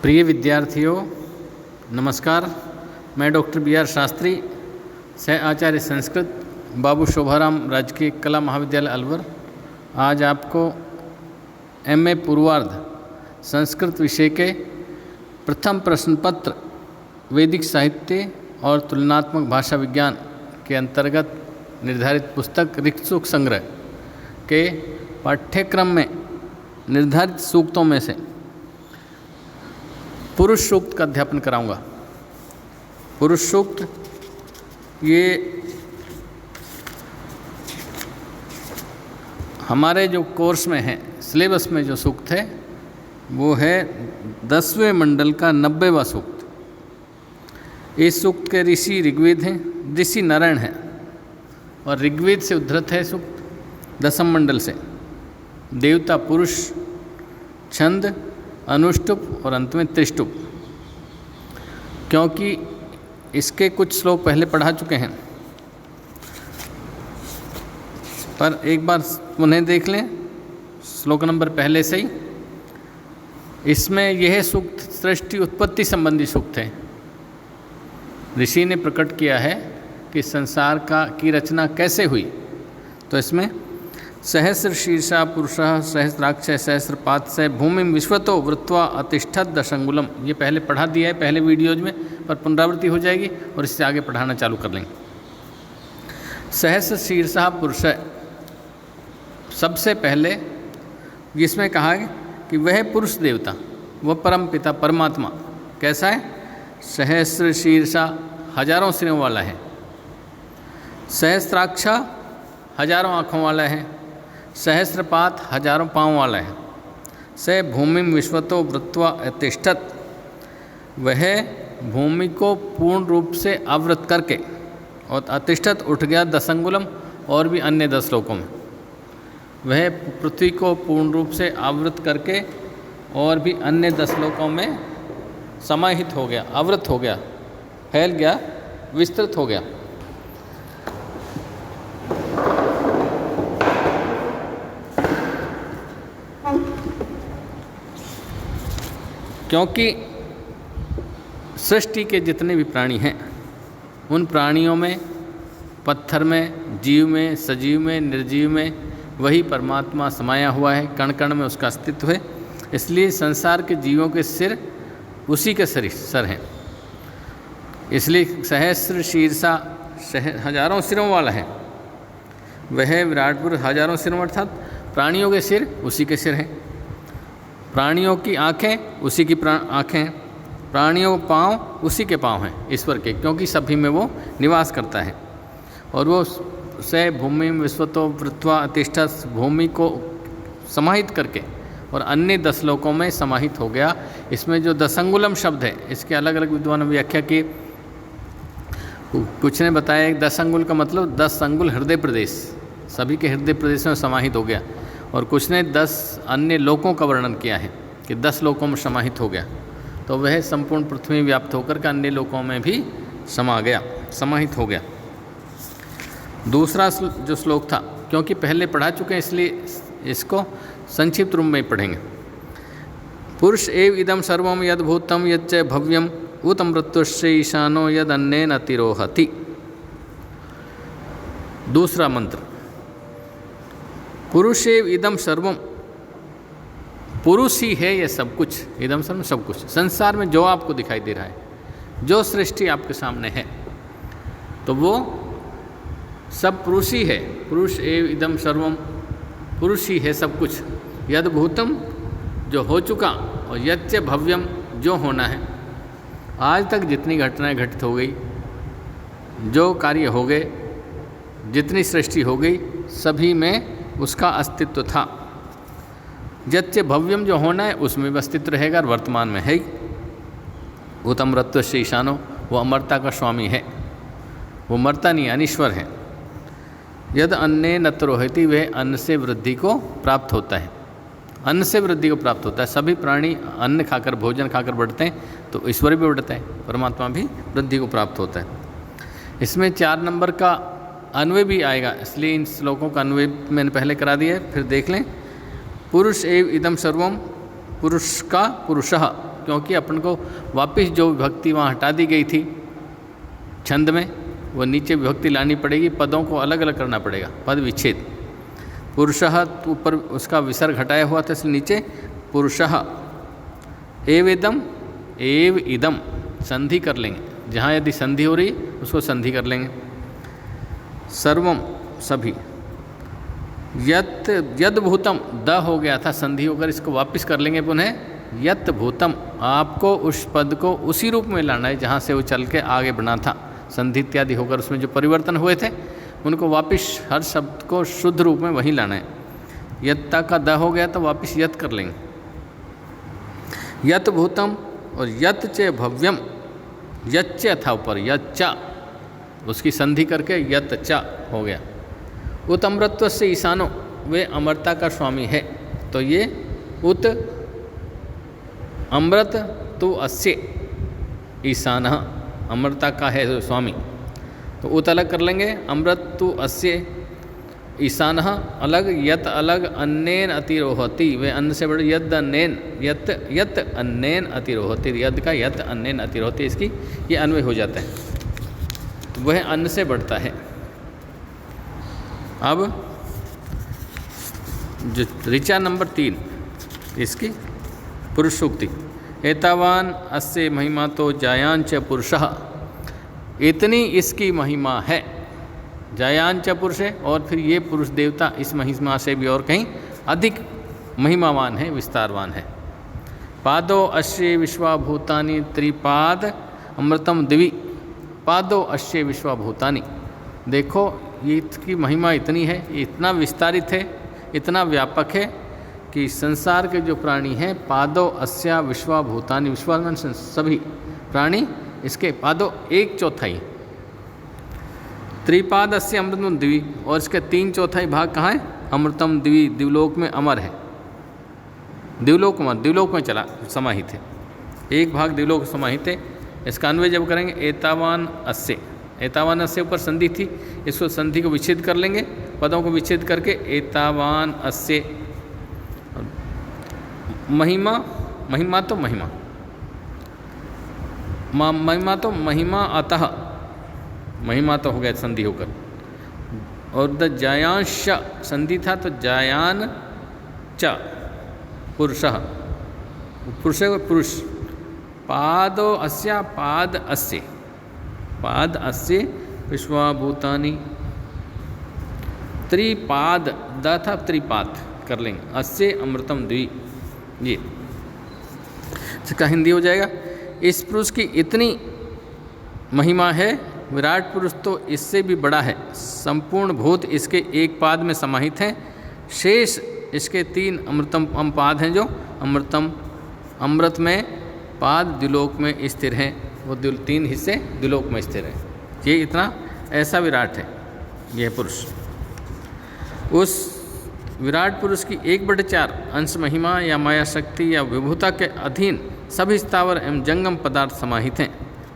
प्रिय विद्यार्थियों नमस्कार। मैं डॉक्टर बी आर शास्त्री, सह आचार्य संस्कृत, बाबू शोभाराम राजकीय कला महाविद्यालय अलवर, आज आपको एमए पूर्वार्ध संस्कृत विषय के प्रथम प्रश्न पत्र वैदिक साहित्य और तुलनात्मक भाषा विज्ञान के अंतर्गत निर्धारित पुस्तक ऋक्सूक्त संग्रह के पाठ्यक्रम में निर्धारित सूक्तों में से पुरुष सूक्त का अध्यापन कराऊंगा। पुरुष सूक्त ये हमारे जो कोर्स में है, सिलेबस में जो सूक्त है वो है 10वें मंडल का 90वां सूक्त। इस सूक्त के ऋषि ऋग्वेद हैं, ऋषि नारायण हैं और ऋग्वेद से उद्धृत है सूक्त 10वें मंडल से। देवता पुरुष, छंद अनुष्टुप और अंत में त्रिष्टुप। क्योंकि इसके कुछ श्लोक पहले पढ़ा चुके हैं, पर एक बार उन्हें देख लें। श्लोक नंबर पहले से ही इसमें यह सूक्त सृष्टि उत्पत्ति संबंधी सूक्त है। ऋषि ने प्रकट किया है कि संसार की रचना कैसे हुई। तो इसमें सहस्र शीर्षा पुरुषः सहस्राक्ष सहस्रपात से भूमि विश्वतो वृत्वा अतिष्ठत दशंगुलम। ये पहले पढ़ा दिया है पहले वीडियोज में, पर पुनरावृत्ति हो जाएगी और इससे आगे पढ़ाना चालू कर लेंगे। सहस्र शीर्षा पुरुष, सबसे पहले जिसमें कहा है कि वह पुरुष देवता, वह परम पिता परमात्मा कैसा है? सहस्र शीर्षा, हजारों सिरों वाला है। सहस्राक्ष, हजारों आँखों वाला है। सहस्रपात, हजारों पाँव वाला है। स भूमि विश्वतो वृत्वा अतिष्ठत, वह भूमि को पूर्ण रूप से आवृत करके, और अतिष्ठत उठ गया दशंगुलम, और भी अन्य 10 श्लोकों में। वह पृथ्वी को पूर्ण रूप से आवृत करके और भी अन्य 10 श्लोकों में समाहित हो गया, आवृत हो गया, फैल गया, विस्तृत हो गया। क्योंकि सृष्टि के जितने भी प्राणी हैं, उन प्राणियों में, पत्थर में, जीव में, सजीव में, निर्जीव में वही परमात्मा समाया हुआ है। कण कण में उसका अस्तित्व है। इसलिए संसार के जीवों के सिर उसी के सर हैं। इसलिए सहस्र शीर्षा, हजारों सिरों वाला है। वह विराट पुरुष हजारों सिरों, अर्थात प्राणियों के सिर उसी के सिर हैं। प्राणियों की आँखें उसी की आँखें हैं। प्राणियों के पाँव उसी के पाँव हैं ईश्वर के, क्योंकि सभी में वो निवास करता है। और वो से भूमि विश्वतो वृत्वा अतिष्ठत, भूमि को समाहित करके और अन्य 10 श्लोकों में समाहित हो गया। इसमें जो दशंगुलम शब्द है, इसके अलग अलग विद्वानों ने व्याख्या की। कुछ ने बताया कि 10 अंगुल का मतलब 10 अंगुल हृदय प्रदेश, सभी के हृदय प्रदेश में समाहित हो गया। और कुछ ने 10 अन्य लोकों का वर्णन किया है कि 10 लोकों में समाहित हो गया। तो वह संपूर्ण पृथ्वी व्याप्त होकर के अन्य लोकों में भी समा गया, समाहित हो गया। दूसरा जो श्लोक था, क्योंकि पहले पढ़ा चुके हैं इसलिए इसको संक्षिप्त रूप में पढ़ेंगे। पुरुष एव इदम सर्वम यद भूतम यच्च भव्यम उत मृत्युश्च ईशानो यद अन्नेन अतिरोहति। दूसरा मंत्र, पुरुषेव इदम सर्वम, पुरुष ही है ये सब कुछ। इदम सर्वम, सब कुछ संसार में जो आपको दिखाई दे रहा है, जो सृष्टि आपके सामने है, तो वो सब पुरुष ही है। पुरुष एव इदम सर्वम, पुरुष ही है सब कुछ। यद भूतम, जो हो चुका, और यच्च भव्यम, जो होना है। आज तक जितनी घटनाएं घटित हो गई, जो कार्य हो गए, जितनी सृष्टि हो गई, सभी में उसका अस्तित्व था। यच्च भव्यम, जो होना है उसमें भी अस्तित्व रहेगा और वर्तमान में है ही। उत अमृतस्य ईशानो, वो अमरता का स्वामी है, वो मरता नहीं, अनीश्वर है। यद अन्य न रोहति, वह अन्न से वृद्धि को प्राप्त होता है। अन्न से वृद्धि को प्राप्त होता है। सभी प्राणी अन्न खाकर, भोजन खाकर बढ़ते हैं, तो ईश्वर भी बढ़ता है, परमात्मा भी वृद्धि को प्राप्त होता है। इसमें 4 नंबर का अन्वय भी आएगा, इसलिए इन श्लोकों का अन्वय मैंने पहले करा दिया है, फिर देख लें। पुरुष एव इदम सर्वम, पुरुष का पुरुषः, क्योंकि अपन को वापस जो विभक्ति वहाँ हटा दी गई थी छंद में, वो नीचे विभक्ति लानी पड़ेगी, पदों को अलग अलग करना पड़ेगा, पद विच्छेद। पुरुषः ऊपर उसका विसर्ग हटाया हुआ था, इसलिए नीचे पुरुषः। एवेदम एव इदम संधि कर लेंगे, जहाँ यदि संधि हो रही उसको संधि कर लेंगे। सर्वम सभी। यत यद भूतम द हो गया था संधि होकर, इसको वापस कर लेंगे पुनः यत भूतम। आपको उस पद को उसी रूप में लाना है जहाँ से वो चल के आगे बढ़ना था, संधि इत्यादि होकर उसमें जो परिवर्तन हुए थे उनको वापस हर शब्द को शुद्ध रूप में वहीं लाना है। यत्ता का द हो गया तो वापस यत कर लेंगे। यत भूतम और यत च भव्यम, यच्च था ऊपर यच्चा, उसकी संधि करके यत चा हो गया। उत अमृतत्व से ईशानो, वे अमरता का स्वामी है, तो ये उत अमृत तो अस्य ईशान, अमरता का है स्वामी, तो उत अलग कर लेंगे, अमृत तो अस्य ईशान अलग, यत अलग, अन्नेन अतिरोहति, वे अन्न से बड़े, यद अन्नेन, यत यत अन्नेन अतिरोहति, यद का यत अन्नेन अतिरोहति, इसकी ये अन्वय हो जाता है, तो वह अन्न से बढ़ता है। अब जो ऋचा नंबर 3 इसकी पुरुष सूक्ति, एतावान अस्य महिमा तो जायांच पुरुषः, इतनी इसकी महिमा है, जायांच पुरुष है, और फिर ये पुरुष देवता इस महिमा से भी और कहीं अधिक महिमावान है, विस्तारवान है। पादो अश्य विश्वाभूतानि त्रिपाद अमृतम दिवि, पादो अश्य विश्वाभूतानि, देखो ये इसकी महिमा इतनी है, इतना विस्तारित है, इतना व्यापक है कि संसार के जो प्राणी हैं, पादो अस्या विश्वाभूतानि, विश्वान सभी प्राणी इसके पादो 1/4, त्रिपाद अस्य अमृतम दिवि, और इसके 3/4 भाग कहाँ है, अमृतम दिवि, दिवलोक में अमर है, दिवलोक अमर, दिवलोक में चला समाहित है, एक भाग दिवलोक समाहित है। इसका अन्वय जब करेंगे एतावान अस्य, एतावान अस्य ऊपर संधि थी, इसको संधि को विच्छेद कर लेंगे, पदों को विच्छेद करके एतावान अस्य, महिमा, महिमा तो महिमा, महिमा तो महिमा अतः, महिमा तो हो गया संधि होकर, और द जायांश संधि था तो जायान च पुरुषः, पुरुष पुरुष, पादो अस्या पाद अस्य, पाद अस्य विश्वाभूतानि, त्रिपाद द था त्रिपाद कर लेंगे, अस्य अमृतम द्वि, ये इसका हिंदी हो जाएगा। इस पुरुष की इतनी महिमा है, विराट पुरुष तो इससे भी बड़ा है, संपूर्ण भूत इसके एक पाद में समाहित हैं, शेष इसके 3 अमृतम पाद हैं, जो अमृतम अमृत में पाद द्विलोक में स्थिर हैं, वो 3 हिस्से द्विलोक में स्थिर हैं। ये इतना ऐसा विराट है यह पुरुष। उस विराट पुरुष की 1/4 अंश महिमा या माया शक्ति या विभुता के अधीन सभी स्थावर एवं जंगम पदार्थ समाहित हैं,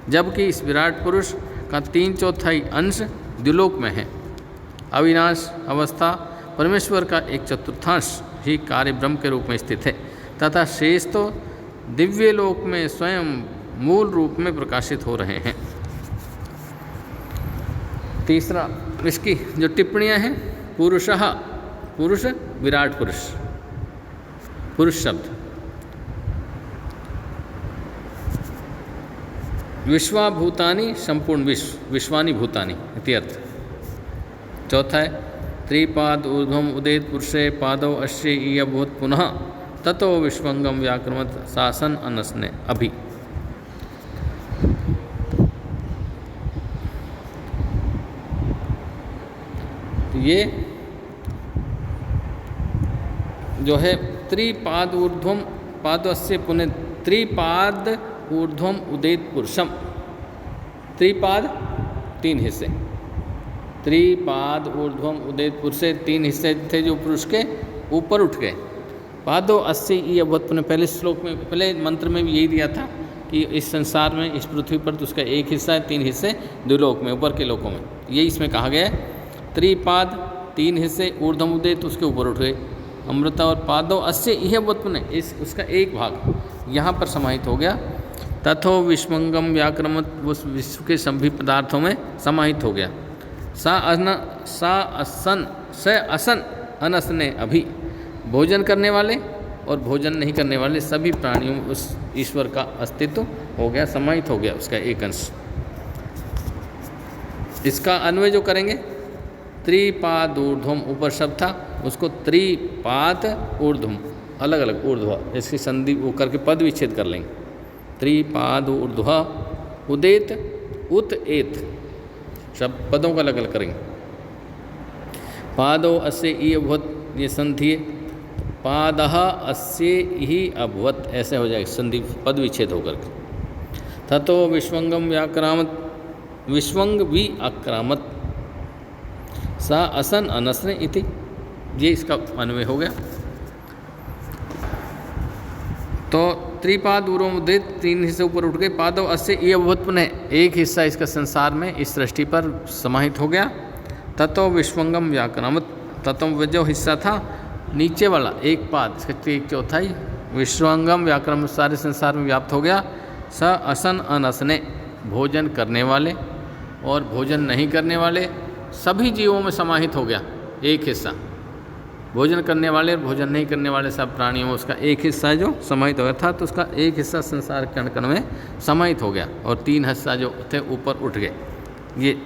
जबकि इस विराट पुरुष का 3/4 अंश द्विलोक में है। अविनाश अवस्था परमेश्वर का 1/4 ही कार्य ब्रह्म के रूप में स्थित है, तथा शेष तो दिव्य लोक में स्वयं मूल रूप में प्रकाशित हो रहे हैं। तीसरा इसकी जो टिप्पणियां हैं, पुरुषः, पुरुष विराट पुरुष, पुरुष शब्द, विश्वाभूतानि संपूर्ण विश्व, विश्वानि भूतानि इत्यर्थ। चौथा है त्रिपाद ऊर्ध्वम उदेत पुरुषे पादौ अश्य ईयभूत पुनः ततो विश्वंगम व्याक्रमत शासन अनसने अभि। ये जो है त्रिपाद ऊर्ध्वम पादस्य पुनः त्रिपाद ऊर्ध्वम उदेत पुरुषम, त्रिपाद 3 हिस्से, त्रिपाद ऊर्ध्वम उदेत पुरुषे 3 हिस्से थे जो पुरुष के ऊपर उठ गए। पादो अस्य ये बहुत पहले श्लोक में, पहले मंत्र में भी यही दिया था कि इस संसार में, इस पृथ्वी पर तो उसका 1 हिस्सा है, 3 हिस्से द्विलोक में, ऊपर के लोकों में, यही इसमें कहा गया है। त्रिपाद 3 हिस्से, ऊर्ध्वम उदेत उसके ऊपर उठ गए, अमृता और पादो अस्य यह वत्पुन, इस उसका 1 भाग, यहाँ पर समाहित हो गया। तथो विश्वंगम व्याक्रमत उस विश्व के सभी पदार्थों में समाहित हो गया। सा असन अनसने अभी भोजन करने वाले और भोजन नहीं करने वाले सभी प्राणियों में उस ईश्वर का अस्तित्व हो गया, समाहित हो गया उसका एक अंश। इसका अन्वय जो करेंगे, त्रिपाद ऊर्ध्वम ऊपर शब्द था, उसको त्रिपाद ऊर्ध्वम अलग अलग ऊर्ध्व इसकी संधि वो करके पद विच्छेद कर लेंगे। त्रिपाद ऊर्ध्व उदेत उत एत शब्द पदों का अलग अलग करेंगे। पादो अस्य ई अभवत ये संधि है, पादः अस्य ही अभवत ऐसे हो जाएगा संधि पद विच्छेद होकर के। ततो विश्वंगम व्याक्रामत विश्वंग भी आक्रामत सा असन अनसने इति ये इसका अन्वय हो गया। तो त्रिपाद उदित तीन हिस्से ऊपर उठ गए। पादव अस्य ये अभवत पुनः एक हिस्सा इसका संसार में इस सृष्टि पर समाहित हो गया। ततो विश्वंगम व्याक्रामत तत्व जो हिस्सा था नीचे वाला एक पाद इसका एक चौथाई विश्वंगम व्याक्रम सारे संसार में व्याप्त हो गया। स असन अनसने भोजन करने वाले और भोजन नहीं करने वाले सभी जीवों में समाहित हो गया एक हिस्सा। भोजन करने वाले और भोजन नहीं करने वाले सब प्राणियों में उसका एक हिस्सा जो समाहित हो गया था, तो उसका एक हिस्सा संसार कण कण में समाहित हो गया और तीन हिस्सा जो थे ऊपर उठ गए। ये